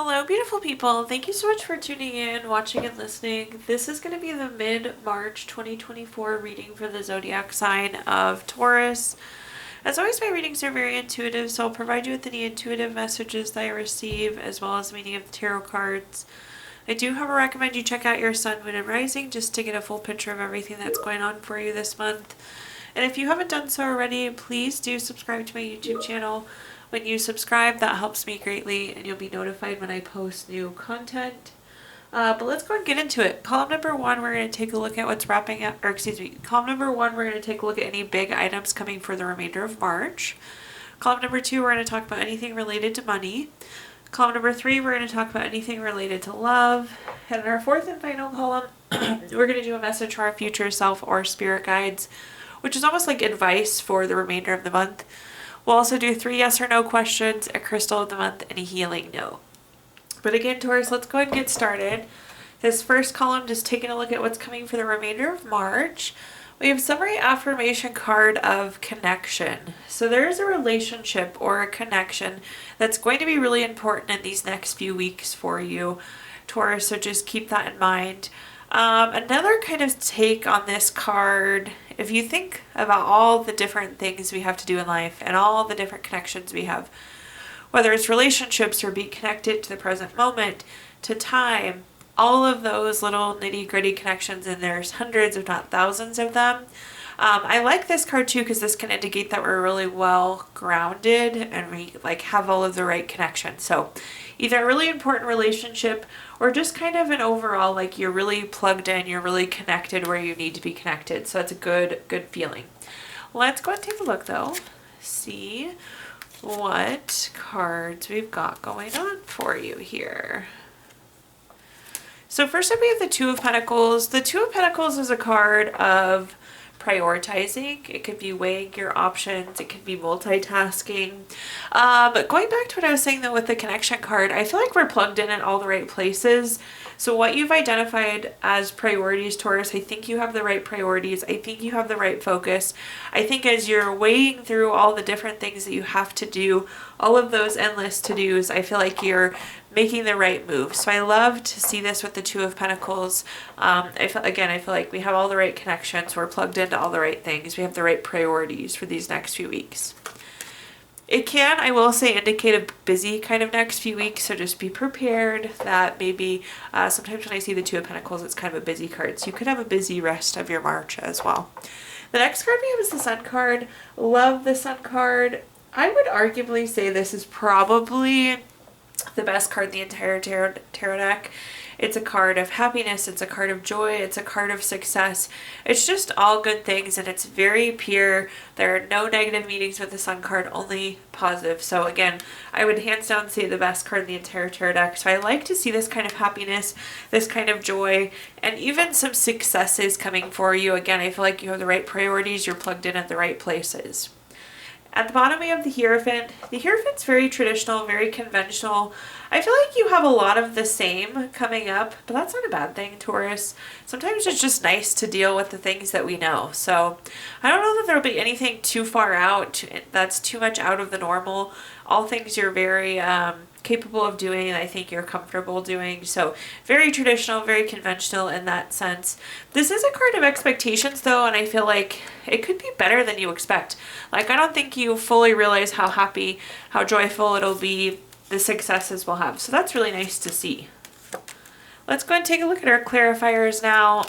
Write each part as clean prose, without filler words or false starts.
Hello, beautiful people. Thank you so much for tuning in, watching, and listening. This is going to be the mid-March 2024 reading for the zodiac sign of Taurus. As always, my readings are very intuitive, so I'll provide you with any intuitive messages that I receive, as well as the meaning of the tarot cards. I do, however, recommend you check out your sun, moon, and rising just to get a full picture of everything that's going on for you this month. And if you haven't done so already, please do subscribe to my YouTube channel. When you subscribe, that helps me greatly, and you'll be notified when I post new content. But let's go and get into it. Column number one, we're going to take a look at what's wrapping up, column number one, we're going to take a look at any big items coming for the remainder of March. Column number two, we're going to talk about anything related to money. Column number three, we're going to talk about anything related to love. And in our fourth and final column, we're going to do a message for our future self or spirit guides, which is almost like advice for the remainder of the month. We'll also do 3 yes or no questions, a crystal of the month, and a healing note. But again, Taurus, let's go ahead and get started. This first column, just taking a look at what's coming for the remainder of March. We have summary affirmation card of connection. So there's a relationship or a connection that's going to be really important in these next few weeks for you, Taurus, so just keep that in mind. Another kind of take on this card, if you think about all the different things we have to do in life and all the different connections we have, whether it's relationships or being connected to the present moment, to time, all of those little nitty-gritty connections, and there's hundreds if not thousands of them. I like this card too because this can indicate that we're really well grounded and we have all of the right connections. So either a really important relationship or just kind of an overall, you're really plugged in, you're really connected where you need to be connected. So it's a good feeling. Let's go and take a look though. See what cards we've got going on for you here. So first up we have the Two of Pentacles. The Two of Pentacles is a card of prioritizing. It could be weighing your options. It could be multitasking. But going back to what I was saying though with the connection card, I feel like we're plugged in all the right places. So what you've identified as priorities, Taurus, I think you have the right priorities. I think you have the right focus. I think as you're weighing through all the different things that you have to do, all of those endless to-dos, I feel like you're making the right move. So I love to see this with the Two of Pentacles. I feel like we have all the right connections. We're plugged into all the right things. We have the right priorities for these next few weeks. It can, I will say, indicate a busy kind of next few weeks, so just be prepared that maybe sometimes when I see the Two of Pentacles, it's kind of a busy card. So you could have a busy rest of your March as well. The next card we have is the Sun card. Love the Sun card. I would arguably say this is probably the best card in the entire tarot deck. It's a card of happiness, it's a card of joy, it's a card of success. It's just all good things and it's very pure. There are no negative meanings with the Sun card, only positive. So again, I would hands down say the best card in the entire tarot deck. So I like to see this kind of happiness, this kind of joy, and even some successes coming for you. Again, I feel like you have the right priorities, you're plugged in at the right places. At the bottom we have the Hierophant. The Hierophant's very traditional, very conventional. I feel like you have a lot of the same coming up, but that's not a bad thing, Taurus. Sometimes it's just nice to deal with the things that we know. So I don't know that there'll be anything too far out that's too much out of the normal. All things you're very capable of doing and I think you're comfortable doing. So very traditional, very conventional in that sense. This is a card of expectations though, and I feel like it could be better than you expect. I don't think you fully realize how happy, how joyful it'll be, the successes we'll have. So that's really nice to see. Let's go and take a look at our clarifiers now.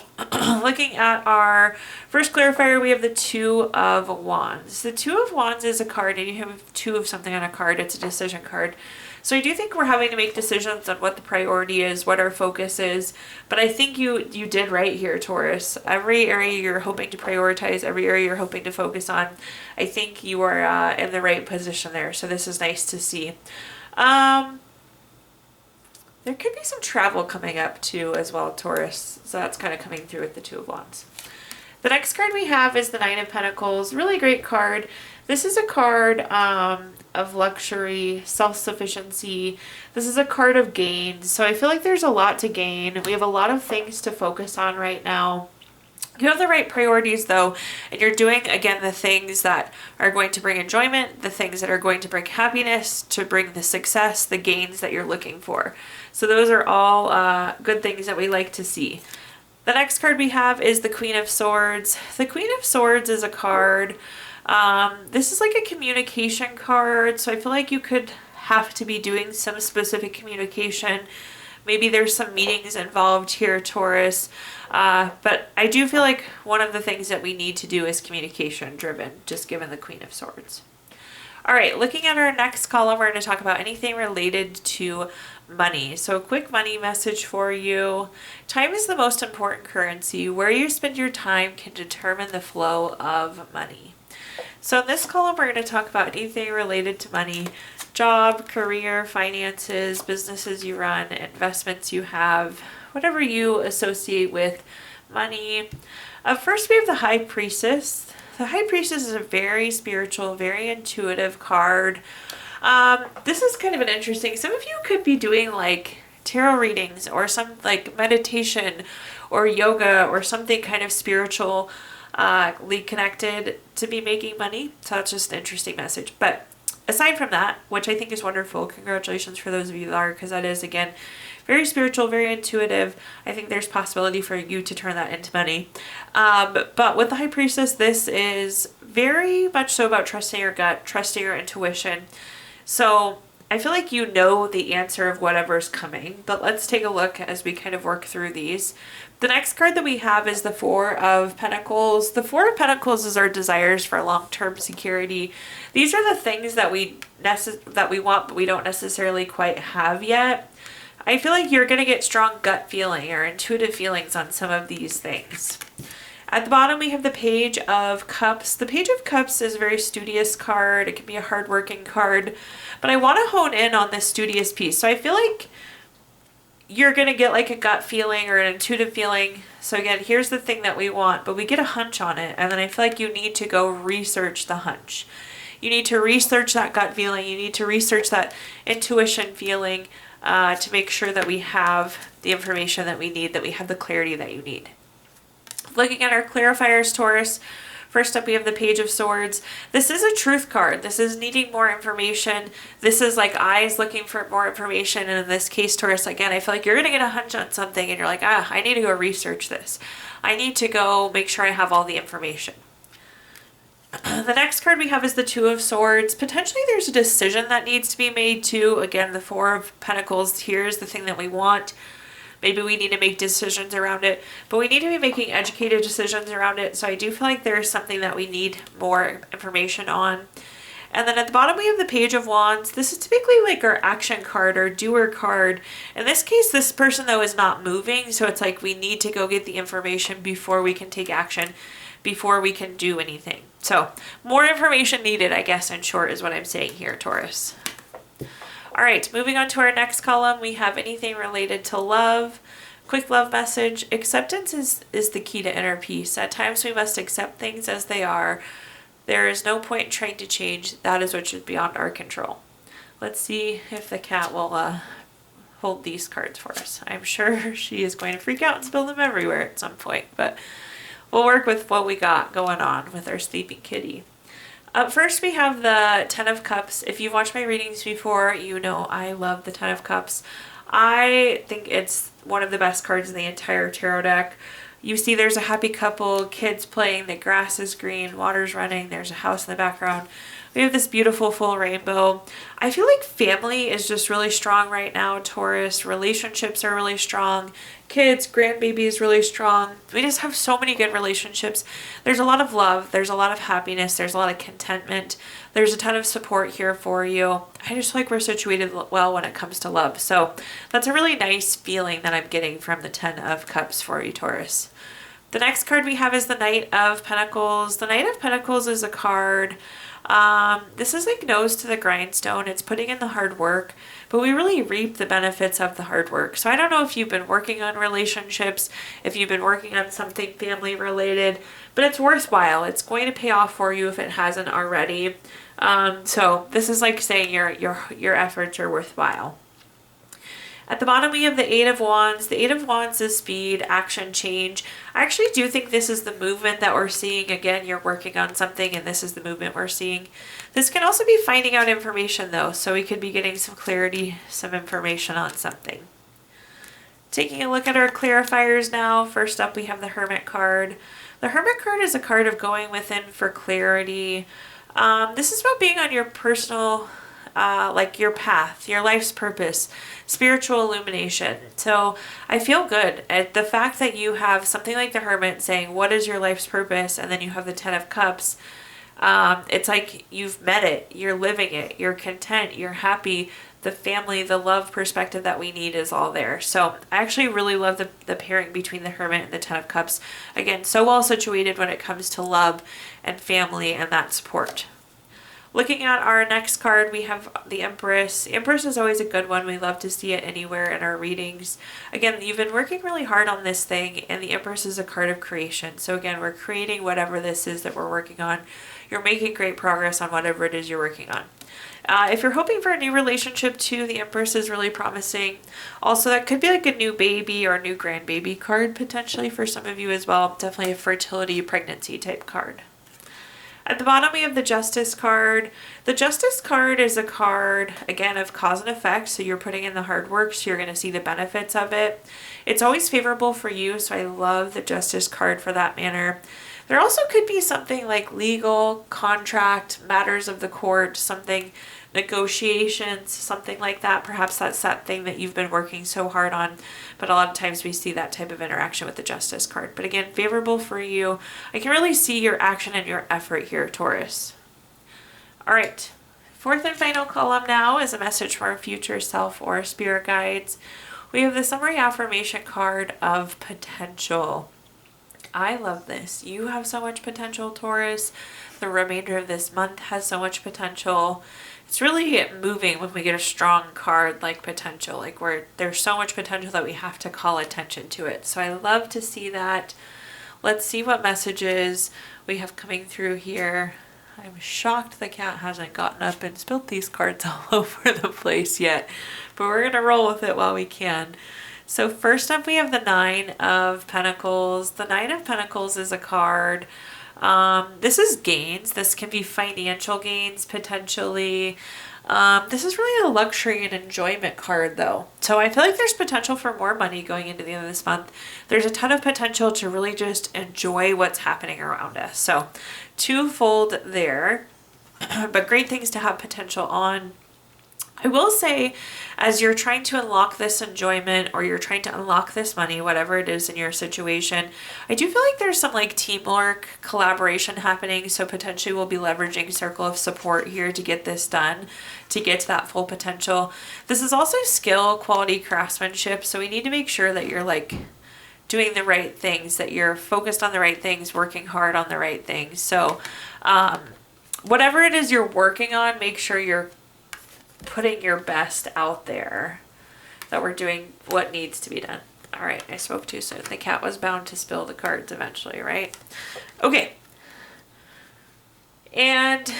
Looking at our first clarifier, we have the Two of Wands. The Two of Wands is a card, and you have two of something on a card. It's a decision card. So I do think we're having to make decisions on what the priority is, what our focus is. But I think you did right here, Taurus. Every area you're hoping to prioritize, every area you're hoping to focus on, I think you are in the right position there. So this is nice to see. There could be some travel coming up too as well, Taurus. So that's kind of coming through with the Two of Wands. The next card we have is the Nine of Pentacles. Really great card. This is a card of luxury, self-sufficiency. This is a card of gain. So I feel like there's a lot to gain. We have a lot of things to focus on right now. You have the right priorities though, and you're doing, again, the things that are going to bring enjoyment, the things that are going to bring happiness, to bring the success, the gains that you're looking for. So those are all good things that we like to see. The next card we have is the Queen of Swords. The Queen of Swords is a card. This is like a communication card, so I feel like you could have to be doing some specific communication. Maybe there's some meetings involved here, Taurus. But I do feel like one of the things that we need to do is communication driven, just given the Queen of Swords. All right, looking at our next column, we're going to talk about anything related to money. So a quick money message for you. Time is the most important currency. Where you spend your time can determine the flow of money. So in this column, we're going to talk about anything related to money: job, career, finances, businesses you run, investments you have, whatever you associate with money. First, we have the High Priestess. The High Priestess is a very spiritual, very intuitive card. This is kind of an interesting, some of you could be doing like tarot readings or some like meditation or yoga or something kind of spiritual connected to be making money. So that's just an interesting message. But aside from that, which I think is wonderful, congratulations for those of you that are, because that is, again, very spiritual, very intuitive. I think there's possibility for you to turn that into money. But with the High Priestess, this is very much so about trusting your gut, trusting your intuition. So I feel like you know the answer of whatever's coming, but let's take a look as we kind of work through these. The next card that we have is the Four of Pentacles. The Four of Pentacles is our desires for long-term security. These are the things that we want, but we don't necessarily quite have yet. I feel like you're going to get strong gut feeling or intuitive feelings on some of these things. At the bottom, we have the Page of Cups. The Page of Cups is a very studious card. It can be a hardworking card, but I want to hone in on this studious piece. So I feel like you're going to get like a gut feeling or an intuitive feeling. So again, here's the thing that we want, but we get a hunch on it. And then I feel like you need to go research the hunch. You need to research that gut feeling. You need to research that intuition feeling to make sure that we have the information that we need, that we have the clarity that you need. Looking at our clarifiers, Taurus, first up we have the Page of Swords. This is a truth card. This is needing more information. This is like eyes looking for more information. And in this case, Taurus, again, I feel like you're going to get a hunch on something and you're like, I need to go research this. I need to go make sure I have all the information. The next card we have is the Two of Swords. Potentially there's a decision that needs to be made too. Again, the Four of Pentacles, here's the thing that we want. Maybe we need to make decisions around it, but we need to be making educated decisions around it. So I do feel like there's something that we need more information on. And then at the bottom, we have the Page of Wands. This is typically like our action card or doer card. In this case, this person though is not moving. So it's like we need to go get the information before we can take action, before we can do anything. So more information needed, I guess, in short, is what I'm saying here, Taurus. All right, moving on to our next column, we have anything related to love. Quick love message. Acceptance is the key to inner peace. At times we must accept things as they are. There is no point in trying to change. That is what is beyond our control. Let's see if the cat will hold these cards for us. I'm sure she is going to freak out and spill them everywhere at some point, but we'll work with what we got going on with our sleeping kitty. Up first, we have the Ten of Cups. If you've watched my readings before, you know I love the Ten of Cups. I think it's one of the best cards in the entire tarot deck. You see there's a happy couple, kids playing, the grass is green, water's running, there's a house in the background. We have this beautiful full rainbow. I feel like family is just really strong right now, Taurus. Relationships are really strong. Kids, grandbaby is really strong. We just have so many good relationships. There's a lot of love. There's a lot of happiness. There's a lot of contentment. There's a ton of support here for you. I just feel like we're situated well when it comes to love. So that's a really nice feeling that I'm getting from the Ten of Cups for you, Taurus. The next card we have is the Knight of Pentacles. The Knight of Pentacles is a card. This is like nose to the grindstone. It's putting in the hard work, but we really reap the benefits of the hard work. So I don't know if you've been working on relationships, if you've been working on something family related, but it's worthwhile. It's going to pay off for you if it hasn't already. So this is like saying your efforts are worthwhile. At the bottom, we have the Eight of Wands. The Eight of Wands is speed, action, change. I actually do think this is the movement that we're seeing. Again, you're working on something, and this is the movement we're seeing. This can also be finding out information, though, so we could be getting some clarity, some information on something. Taking a look at our clarifiers now. First up, we have the Hermit card. The Hermit card is a card of going within for clarity. This is about being on your personal, like your path, your life's purpose, spiritual illumination. So I feel good at the fact that you have something like the Hermit saying, what is your life's purpose? And then you have the Ten of Cups. It's like you've met it, you're living it, you're content, you're happy. The family, the love perspective that we need is all there. So I actually really love the pairing between the Hermit and the Ten of Cups. Again, so well situated when it comes to love and family and that support. Looking at our next card, we have the Empress. The Empress is always a good one. We love to see it anywhere in our readings. Again, you've been working really hard on this thing, and the Empress is a card of creation. So again, we're creating whatever this is that we're working on. You're making great progress on whatever it is you're working on. If you're hoping for a new relationship too, the Empress is really promising. Also, that could be like a new baby or a new grandbaby card potentially for some of you as well. Definitely a fertility, pregnancy type card. At the bottom, we have the Justice card. The Justice card is a card, again, of cause and effect. So you're putting in the hard work, so you're going to see the benefits of it. It's always favorable for you, so I love the Justice card for that manner. There also could be something like legal, contract, matters of the court, something, negotiations, something like that. Perhaps that's that thing that you've been working so hard on. But a lot of times we see that type of interaction with the Justice card. But again, favorable for you. I can really see your action and your effort here, Taurus. All right. Fourth and final column now is a message for our future self or spirit guides. We have the summary affirmation card of potential. I love this. You have so much potential, Taurus. The remainder of this month has so much potential. It's really moving when we get a strong card like potential, like where there's so much potential that we have to call attention to it. So I love to see that. Let's see what messages we have coming through here. I'm shocked the cat hasn't gotten up and spilled these cards all over the place yet, but we're going to roll with it while we can. So first up, we have the Nine of Pentacles. The Nine of Pentacles is a card. This is gains. This can be financial gains, potentially. This is really a luxury and enjoyment card, though. So I feel like there's potential for more money going into the end of this month. There's a ton of potential to really just enjoy what's happening around us. So twofold there, but great things to have potential on. I will say, as you're trying to unlock this enjoyment or you're trying to unlock this money, whatever it is in your situation, I do feel like there's some like teamwork, collaboration happening. So potentially we'll be leveraging circle of support here to get this done, to get to that full potential. This is also skill, quality, craftsmanship. So we need to make sure that you're like doing the right things, that you're focused on the right things, working hard on the right things. So whatever it is you're working on, make sure you're putting your best out there, that we're doing what needs to be done. All right, I spoke too soon. The cat was bound to spill the cards eventually, right? Okay. And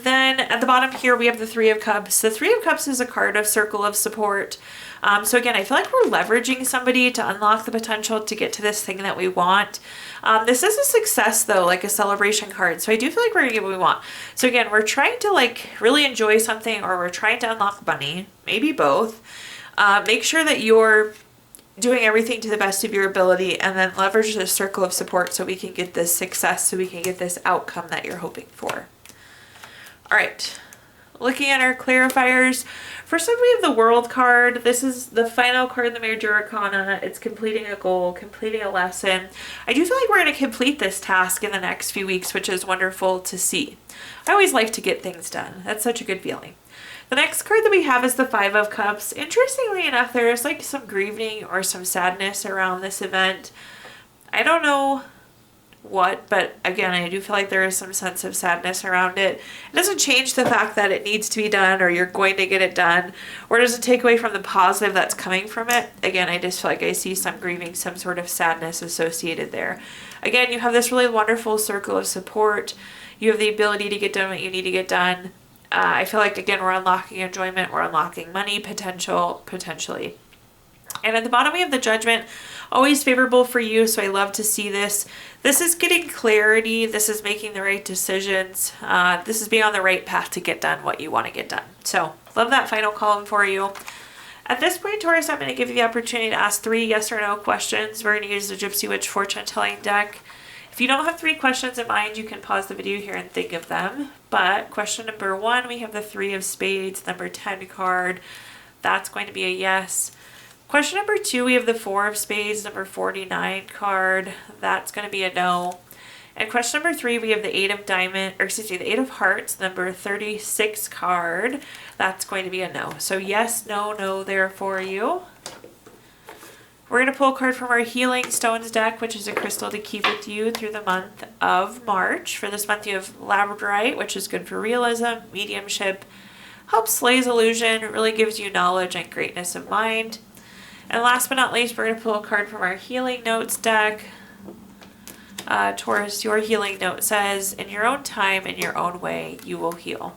then at the bottom here, we have the Three of Cups. The Three of Cups is a card of circle of support. So again, I feel like we're leveraging somebody to unlock the potential to get to this thing that we want. This is a success though, like a celebration card. So I do feel like we're gonna get what we want. So again, we're trying to like really enjoy something, or we're trying to unlock money, maybe both. Make sure that you're doing everything to the best of your ability, and then leverage the circle of support so we can get this success, so we can get this outcome that you're hoping for. All right, looking at our clarifiers. First up, we have the World card. This is the final card in the Major Arcana. It's completing a goal, completing a lesson. I do feel like we're going to complete this task in the next few weeks, which is wonderful to see. I always like to get things done. That's such a good feeling. The next card that we have is the Five of Cups. Interestingly enough, there is like some grieving or some sadness around this event. I don't know what, but again, I do feel like there is some sense of sadness around it. It doesn't change the fact that it needs to be done, or you're going to get it done, or it doesn't take away from the positive that's coming from it. Again, I just feel like I see some grieving, some sort of sadness associated there. Again, you have this really wonderful circle of support. You have the ability to get done what you need to get done. I feel like, again, we're unlocking enjoyment, we're unlocking money potential, potentially. And at the bottom we have the Judgment, always favorable for you, so I love to see this. This is getting clarity. This is making the right decisions. This is being on the right path to get done what you want to get done. So love that final column for you. At this point, Taurus, I'm going to give you the opportunity to ask 3 yes or no questions. We're going to use the Gypsy Witch fortune telling deck. If you don't have 3 questions in mind, you can pause the video here and think of them. But question number 1, we have the 3 of Spades, number 10 card. That's going to be a yes. Question number 2, we have the 4 of Spades, number 49 card. That's going to be a no. And question number 3, we have the 8 of the 8 of Hearts, number 36 card. That's going to be a no. So yes, no, no there for you. We're going to pull a card from our Healing Stones deck, which is a crystal to keep with you through the month of March. For this month, you have labradorite, which is good for realism, mediumship, helps slays illusion, really gives you knowledge and greatness of mind. And last but not least, we're going to pull a card from our Healing Notes deck. Taurus, your healing note says, in your own time, in your own way, you will heal.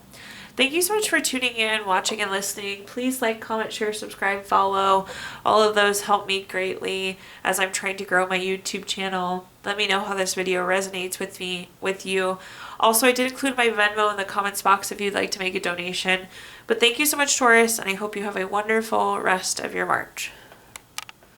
Thank you so much for tuning in, watching, and listening. Please like, comment, share, subscribe, follow. All of those help me greatly as I'm trying to grow my YouTube channel. Let me know how this video resonates with you. Also, I did include my Venmo in the comments box if you'd like to make a donation. But thank you so much, Taurus, and I hope you have a wonderful rest of your March.